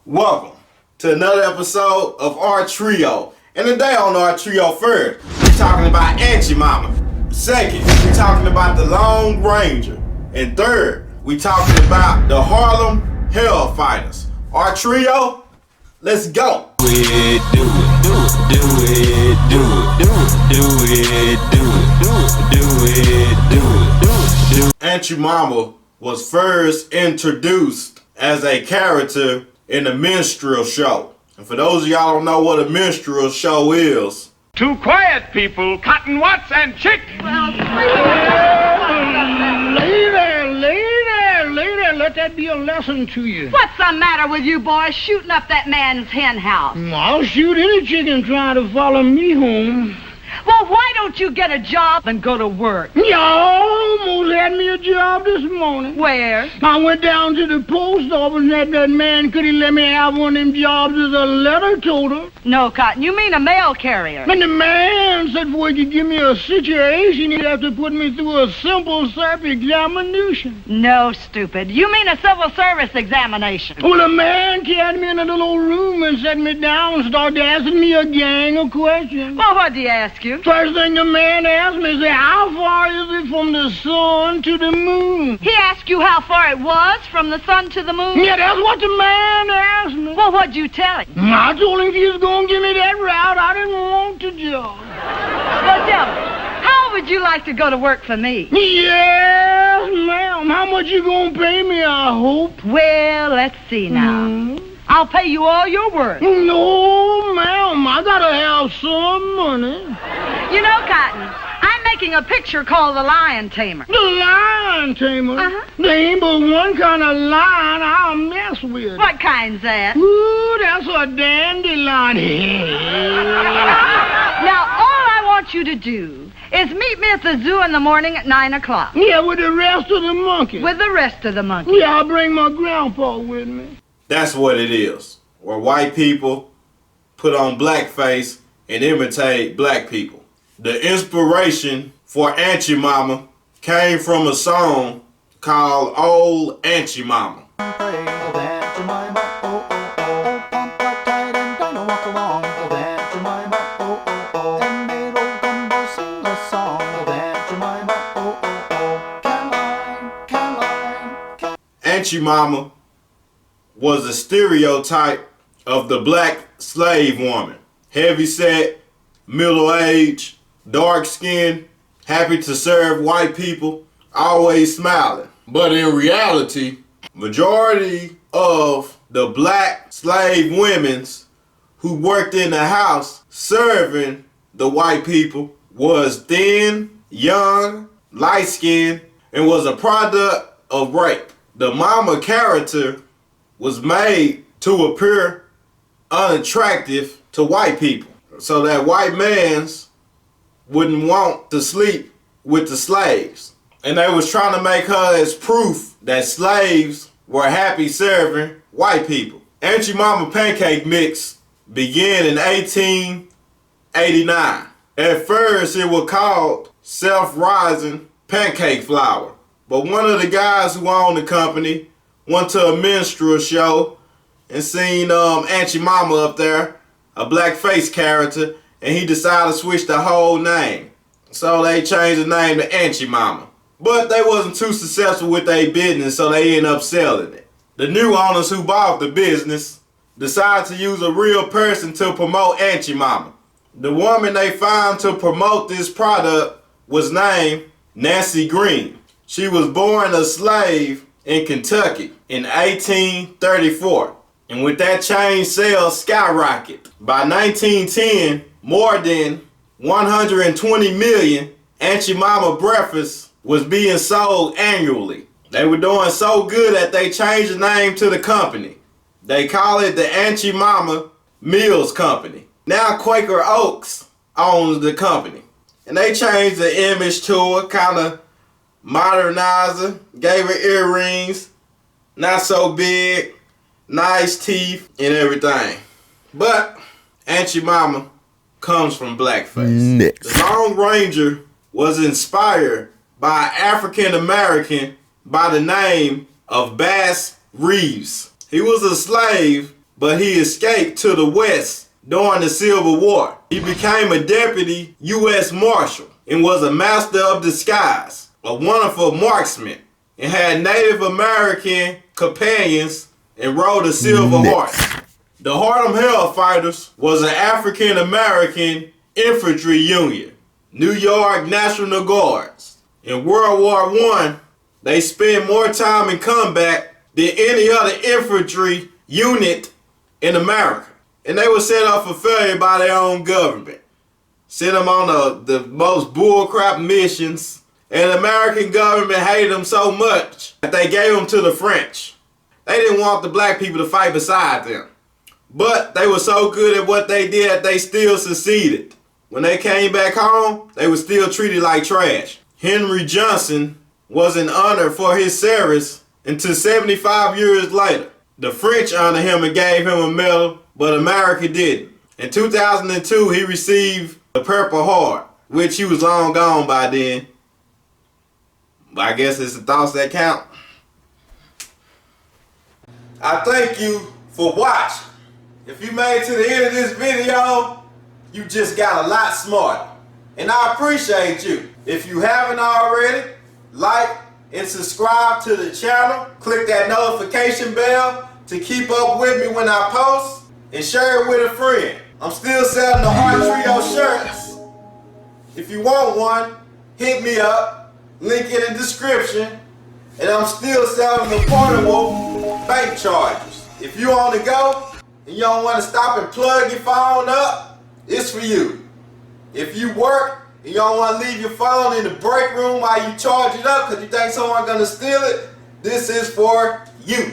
Welcome to another episode of our trio. And today on our trio, first, we're talking about Aunt Jemima. Second, we're talking about the Lone Ranger. And third, we're talking about the Harlem Hellfighters. Our trio, let's go. Do it, do it, do it, do it, do it, do it, do it, do it, do it, do it, do it. Aunt Jemima was first introduced as a character in the minstrel show. And for those of y'all who don't know what a minstrel show is, Two quiet people, Cotton Watts and Chick. Lady, let that be a lesson to you. What's the matter with you boys shooting up that man's hen house? I'll shoot any chicken trying to follow me home. Well, why don't you get a job and go to work? You almost had me a job this morning. Where? I went down to the post office and asked that man could he let me have one of them jobs as a letter toter. No, Cotton, you mean a mail carrier. And the man said before he could give me a situation, he'd have to put me through a simple self-examination. No, stupid. You mean a civil service examination. Well, the man carried me in a little room and set me down and started asking me a gang of questions. Well, what'd he ask you? First thing the man asked me is, how far is it from the sun to the moon? He asked you how far it was from the sun to the moon? Yeah, that's what the man asked me. Well, what'd you tell him? I told him if he was going to give me that route, I didn't want the job. Well, tell me, how would you like to go to work for me? Yes, ma'am. How much you going to pay me, I hope? Well, let's see now. I'll pay you all your work. No, ma'am. I got to have some money. You know, Cotton, I'm making a picture called The Lion Tamer. The lion tamer? Uh-huh. There ain't but one kind of lion I'll mess with. What kind's that? Ooh, that's a dandelion. Now, all I want you to do is meet me at the zoo in the morning at 9 o'clock. Yeah, with the rest of the monkeys. With the rest of the monkeys. Yeah, I'll bring my grandpa with me. that's what it is. Where white people put on blackface and imitate black people. The inspiration for Aunt Jemima came from a song called Old Aunt Jemima. Aunt Jemima was a stereotype of the black slave woman. Heavy-set, middle-aged, dark-skinned, happy to serve white people, always smiling. But in reality, majority of the black slave women who worked in the house serving the white people was thin, young, light-skinned, and was a product of rape. The mama character was made to appear unattractive to white people so that white mans wouldn't want to sleep with the slaves. And they was trying to make her as proof that slaves were happy serving white people. Aunt Jemima pancake mix began in 1889. At first it was called self-rising pancake flour. But one of the guys who owned the company went to a minstrel show and seen Aunt Jemima up there, a blackface character, and he decided to switch the whole name. So they changed the name to Aunt Jemima. But they wasn't too successful with their business, so they ended up selling it. The new owners who bought the business decided to use a real person to promote Aunt Jemima. The woman they found to promote this product was named Nancy Green. She was born a slave in Kentucky in 1834. And with that change, sales skyrocketed. By 1910, more than 120 million Aunt Jemima breakfasts was being sold annually. They were doing so good that they changed the name to the company. They call it the Aunt Jemima Mills Company. Now Quaker Oats owns the company. And they changed the image to it, kind of modernized her, gave her earrings, not so big, nice teeth and everything. But Aunt Jemima comes from blackface. Next. The Lone Ranger was inspired by an African American by the name of Bass Reeves. He was a slave but he escaped to the West during the Civil War. He became a deputy U.S. Marshal and was a master of disguise, a wonderful marksman, and had Native American companions and rode a silver horse. The Harlem Hellfighters was an African American infantry union, New York National Guards. In World War I, they spent more time in combat than any other infantry unit in America. And they were set up for failure by their own government. Sent them on the most bullcrap missions. And the American government hated them so much that they gave them to the French. They didn't want the black people to fight beside them. But they were so good at what they did that they still succeeded. When they came back home, they were still treated like trash. Henry Johnson was in honor for his service until 75 years later. The French honored him and gave him a medal, but America didn't. In 2002, he received the Purple Heart, which he was long gone by then. But I guess it's the thoughts that count. I thank you for watching. If you made it to the end of this video, you just got a lot smarter. And I appreciate you. If you haven't already, like and subscribe to the channel. Click that notification bell to keep up with me when I post. And share it with a friend. I'm still selling the Heart Trio shirts. If you want one, hit me up. Link in the description. And I'm still selling the portable bank chargers. If you on the go and you don't want to stop and plug your phone up, it's for you. If you work and you don't want to leave your phone in the break room while you charge it up because you think someone's going to steal it, this is for you.